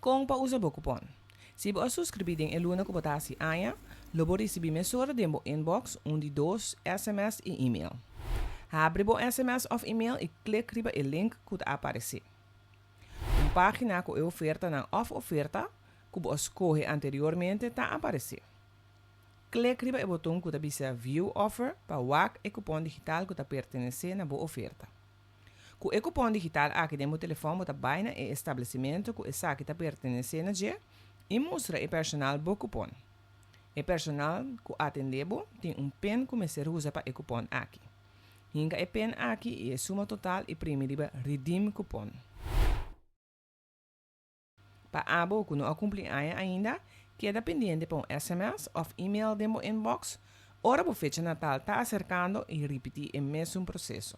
Kung pausa bo kupon. Si bo suscribir em eluna ko botasi aya, lobo recebi mensura demo inbox undi dos SMS e e-mail. Abre bo SMS of e-mail e clique riba e link que aparecer. Página com oferta na of oferta, que você escolhe anteriormente, está a aparecer. Clique no botão que está View Offer para o cupom digital que está pertencer na boa oferta. Com o cupom digital aqui no telefone está bem no estabelecimento que essa que está pertencer na dia e mostra o personal do cupom. O personal que atendebo tem pen que você usa para o cupom aqui. Hinga o pen aqui e a suma total e primeiro redeem cupom. Para abo que não cumpre ainda, queda pendente para SMS ou e-mail demo inbox, ora a fecha natal está acercando e repetir o mesmo processo.